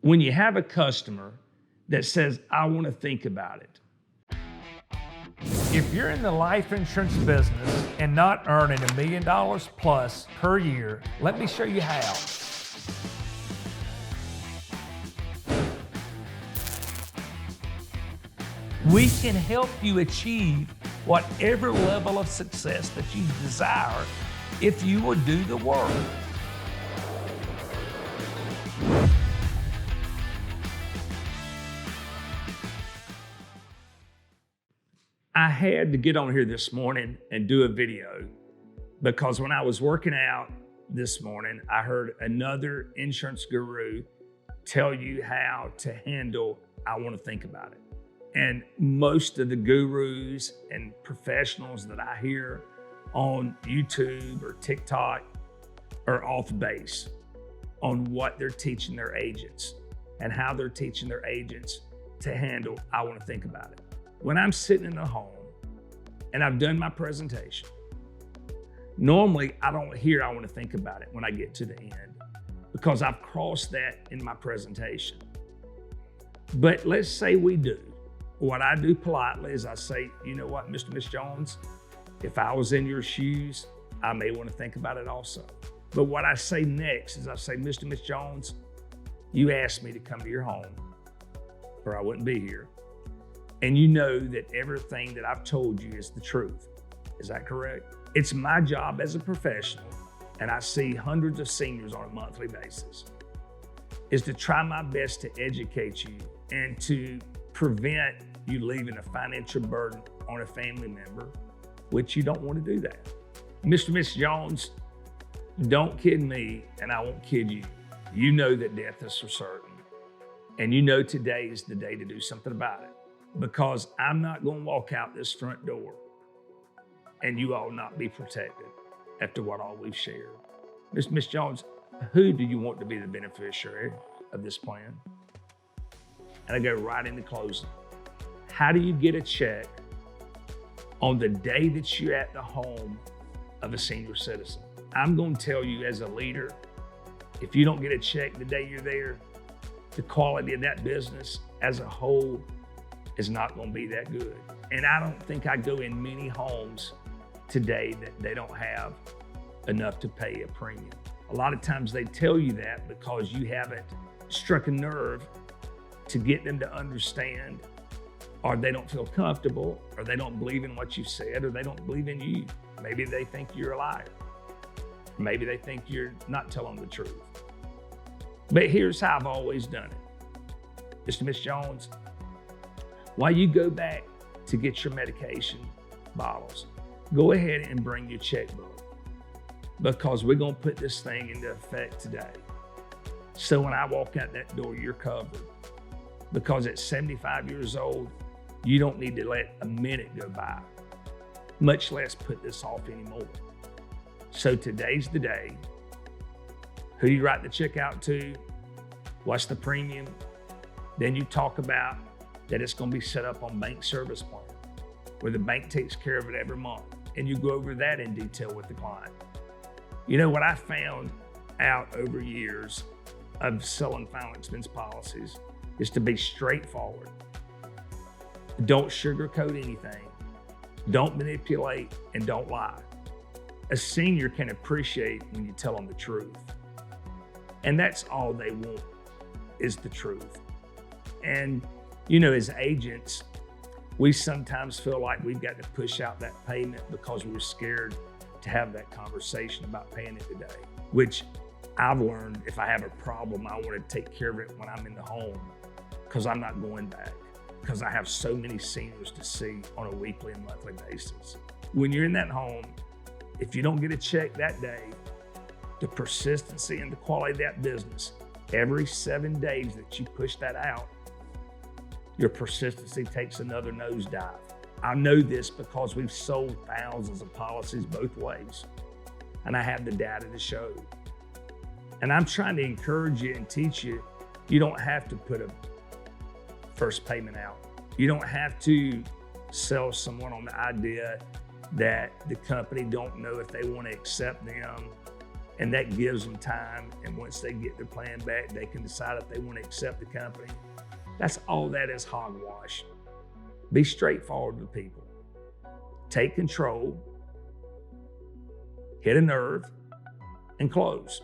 when you have a customer that says, I want to think about it. If you're in the life insurance business and not earning $1 million plus per year, let me show you how. We can help you achieve whatever level of success that you desire if you will do the work. I had to get on here this morning and do a video because when I was working out this morning, I heard another insurance guru tell you how to handle, I want to think about it. And most of the gurus and professionals that I hear on YouTube or TikTok are off base on what they're teaching their agents and how they're teaching their agents to handle, I want to think about it. When I'm sitting in the home and I've done my presentation, normally I don't hear I want to think about it when I get to the end because I've crossed that in my presentation. But let's say we do. What I do politely is I say, you know what, Mr. and Miss Jones, if I was in your shoes, I may want to think about it also. But what I say next is I say, Mr. and Miss Jones, you asked me to come to your home or I wouldn't be here. And you know that everything that I've told you is the truth. Is that correct? It's my job as a professional, and I see hundreds of seniors on a monthly basis, is to try my best to educate you and to prevent you leaving a financial burden on a family member, which you don't want to do that. Mr. and Miss Jones, don't kid me, and I won't kid you. You know that death is for certain, and you know today is the day to do something about it. Because I'm not going to walk out this front door and you all not be protected after what all we've shared. Miss Jones, who do you want to be the beneficiary of this plan? And I go right into closing. How do you get a check on the day that you're at the home of a senior citizen? I'm going to tell you as a leader, if you don't get a check the day you're there, the quality of that business as a whole is not going to be that good. And I don't think I go in many homes today that they don't have enough to pay a premium. A lot of times they tell you that because you haven't struck a nerve to get them to understand, or they don't feel comfortable, or they don't believe in what you said, or they don't believe in you. Maybe they think you're a liar. Maybe they think you're not telling the truth. But here's how I've always done it. Mr. Miss Jones, while you go back to get your medication bottles, go ahead and bring your checkbook because we're going to put this thing into effect today. So when I walk out that door, you're covered. Because at 75 years old, you don't need to let a minute go by, much less put this off anymore. So today's the day. Who you write the check out to, what's the premium, then you talk about that it's going to be set up on bank service plan, where the bank takes care of it every month. And you go over that in detail with the client. You know what I found out over years of selling final expense policies is to be straightforward. Don't sugarcoat anything. Don't manipulate and don't lie. A senior can appreciate when you tell them the truth. And that's all they want is the truth. And you know, as agents, we sometimes feel like we've got to push out that payment because we're scared to have that conversation about paying it today, which I've learned if I have a problem, I want to take care of it when I'm in the home because I'm not going back because I have so many seniors to see on a weekly and monthly basis. When you're in that home, if you don't get a check that day, the persistency and the quality of that business, every 7 days that you push that out, your persistency takes another nosedive. I know this because we've sold thousands of policies both ways, and I have the data to show. And I'm trying to encourage you and teach you, you don't have to put a first payment out. You don't have to sell someone on the idea that the company don't know if they want to accept them and that gives them time. And once they get their plan back, they can decide if they want to accept the company. That's all that is hogwash. Be straightforward with people. Take control, hit a nerve, and close.